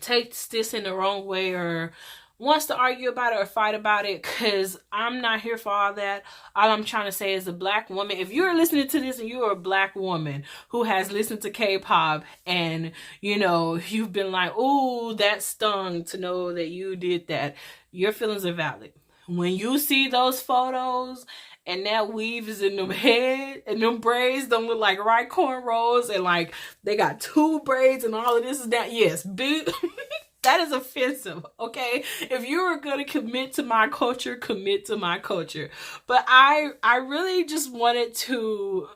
takes this in the wrong way or wants to argue about it or fight about it, because I'm not here for all that. All I'm trying to say is, a Black woman, if you're listening to this and you're a Black woman who has listened to K-pop and, you know, you've been like, ooh, that stung to know that you did that, your feelings are valid. When you see those photos and that weave is in them head and them braids don't look like right cornrows and like they got 2 braids and all of this is that, yes, big. That is offensive, okay? If you are going to commit to my culture, commit to my culture. But I really just wanted to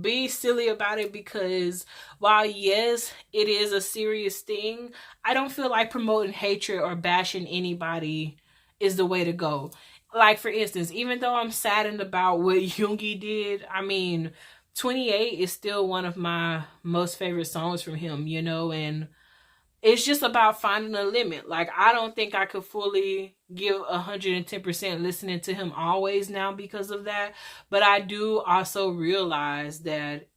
be silly about it because while, yes, it is a serious thing, I don't feel like promoting hatred or bashing anybody is the way to go. Like, for instance, even though I'm saddened about what Yoongi did, I mean, 28 is still one of my most favorite songs from him, you know, and it's just about finding a limit. Like, I don't think I could fully give 110% listening to him always now because of that. But I do also realize that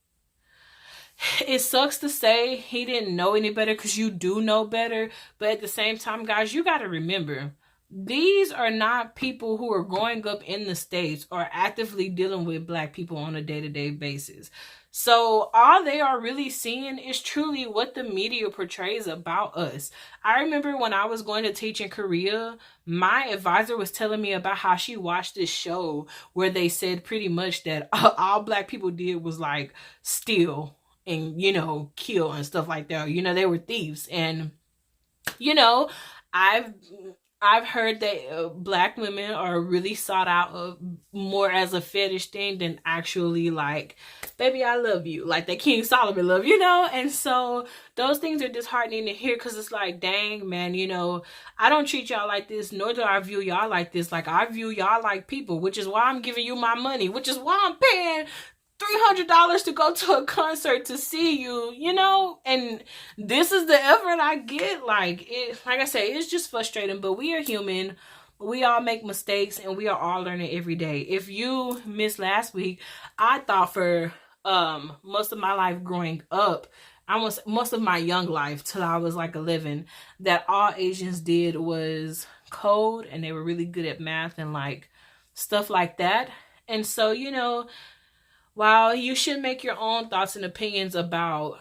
it sucks to say he didn't know any better, because you do know better. But at the same time, guys, you got to remember, these are not people who are growing up in the States or actively dealing with Black people on a day-to-day basis. So all they are really seeing is truly what the media portrays about us. I remember when I was going to teach in Korea, my advisor was telling me about how she watched this show where they said pretty much that all Black people did was like steal and, you know, kill and stuff like that. You know, they were thieves. And, you know, I've heard that Black women are really sought out more as a fetish thing than actually like, baby, I love you. Like that King Solomon love, you know? And so those things are disheartening to hear, because it's like, dang, man, you know, I don't treat y'all like this, nor do I view y'all like this. Like, I view y'all like people, which is why I'm giving you my money, which is why I'm paying $300 to go to a concert to see you, you know, and this is the effort I get. Like I say, it's just frustrating, but we are human. We all make mistakes and we are all learning every day. If you missed last week, I thought for most of my life growing up, most of my young life till I was like 11, that all Asians did was code and they were really good at math and like stuff like that. And so, you know, while you should make your own thoughts and opinions about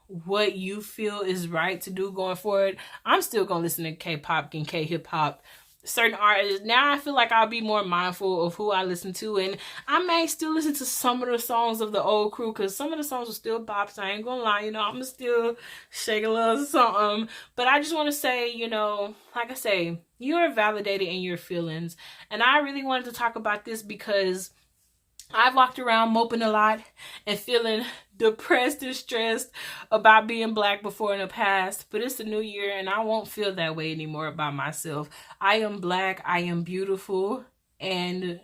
what you feel is right to do going forward, I'm still going to listen to K-pop and K-hip-hop, certain artists. Now I feel like I'll be more mindful of who I listen to, and I may still listen to some of the songs of the old crew, because some of the songs are still bops. I ain't gonna lie, you know, I'm gonna still shake a little something. But I just want to say, you know, like I say, you are validated in your feelings, and I really wanted to talk about this because I've walked around moping a lot and feeling depressed and stressed about being Black before in the past, but it's a new year and I won't feel that way anymore about myself. I am Black, I am beautiful, and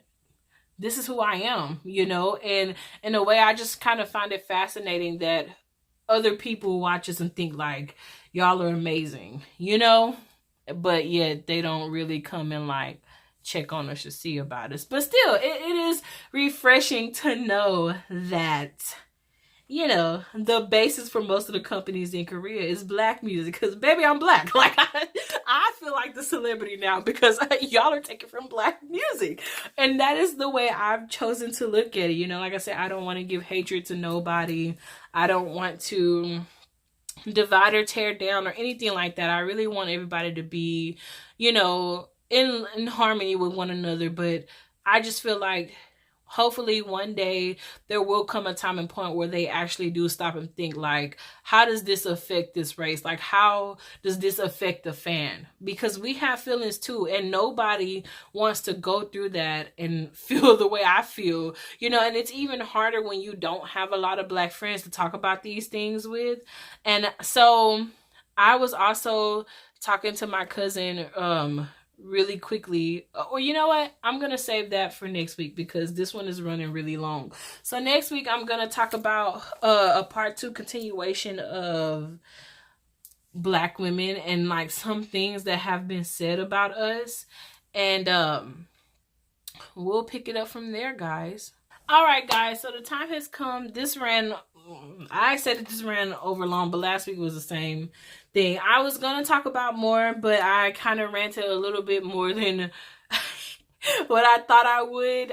this is who I am, you know, and in a way I just kind of find it fascinating that other people watch us and think like, y'all are amazing, you know, but yet they don't really come and like check on us or see about us. But still, it is refreshing to know that, you know, the basis for most of the companies in Korea is Black music, because baby, I'm Black. Like I feel like the celebrity now because y'all are taking from Black music. And that is the way I've chosen to look at it. You know, like I said, I don't want to give hatred to nobody. I don't want to divide or tear down or anything like that. I really want everybody to be, you know, in harmony with one another. But I just feel like hopefully one day there will come a time and point where they actually do stop and think, like, how does this affect this race? Like, how does this affect the fan? Because we have feelings too, and nobody wants to go through that and feel the way I feel, you know. And it's even harder when you don't have a lot of Black friends to talk about these things with. And so I was also talking to my cousin really quickly. Or you know what, I'm gonna save that for next week because this one is running really long. So next week I'm gonna talk about a part 2 continuation of Black women and like some things that have been said about us, and we'll pick it up from there, guys. All right, guys, so the time has come. I said this ran over long, but last week was the same thing. I was going to talk about more, but I kind of ranted a little bit more than what I thought I would.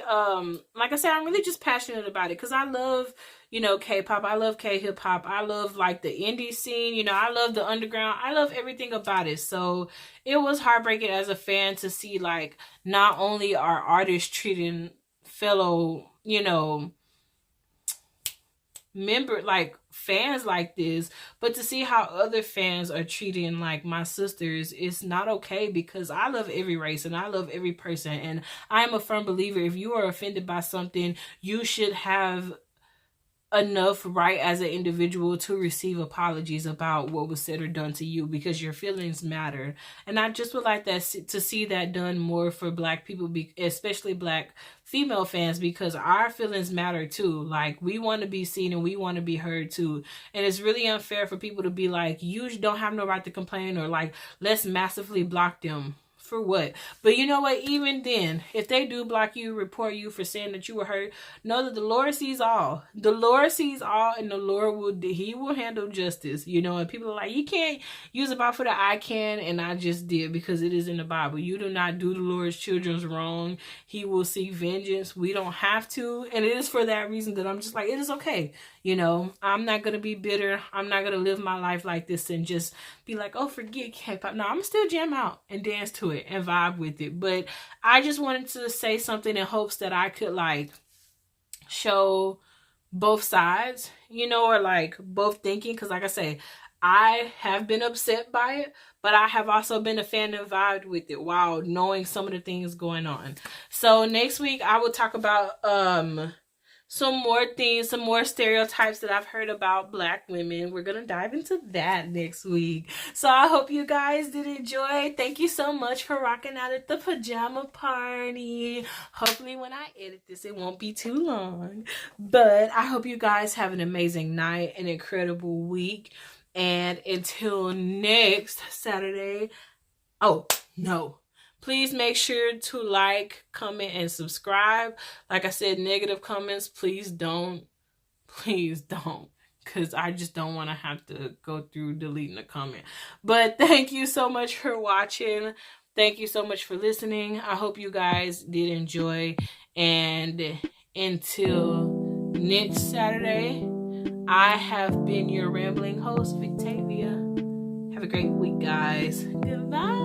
Like I said, I'm really just passionate about it because I love, you know, K-pop. I love K-hip-hop. I love, like, the indie scene. You know, I love the underground. I love everything about it. So it was heartbreaking as a fan to see, like, not only are artists treating fellow, you know, fans like this, but to see how other fans are treating like my sisters is not okay, because I love every race and I love every person, and I am a firm believer if you are offended by something, you should have enough right as an individual to receive apologies about what was said or done to you, because your feelings matter. And I just would like that to see that done more for Black people, especially Black female fans, because our feelings matter too. Like, we want to be seen and we want to be heard too. And it's really unfair for people to be like, you don't have no right to complain, or like, let's massively block them. For what? But you know what, even then, if they do block you, report you for saying that you were hurt, know that the Lord sees all. The Lord sees all, and the Lord he will handle justice, you know. And people are like, you can't use a Bible for the I can, and I just did, because it is in the Bible. You do not do the Lord's children's wrong. He will seek vengeance. We don't have to. And it is for that reason that I'm just like, it is okay. You know, I'm not going to be bitter. I'm not going to live my life like this and just be like, oh, forget K-pop. No, I'm going to still jam out and dance to it and vibe with it. But I just wanted to say something in hopes that I could, like, show both sides, you know, or like both thinking. Because like I say, I have been upset by it, but I have also been a fan and vibed with it while knowing some of the things going on. So next week I will talk about some more things, some more stereotypes that I've heard about Black women. We're going to dive into that next week. So I hope you guys did enjoy. Thank you so much for rocking out at the pajama party. Hopefully when I edit this, it won't be too long. But I hope you guys have an amazing night, an incredible week. And until next Saturday, oh, no. Please make sure to like, comment, and subscribe. Like I said, negative comments, please don't. Please don't. Because I just don't want to have to go through deleting a comment. But thank you so much for watching. Thank you so much for listening. I hope you guys did enjoy. And until next Saturday, I have been your rambling host, Victavia. Have a great week, guys. Goodbye.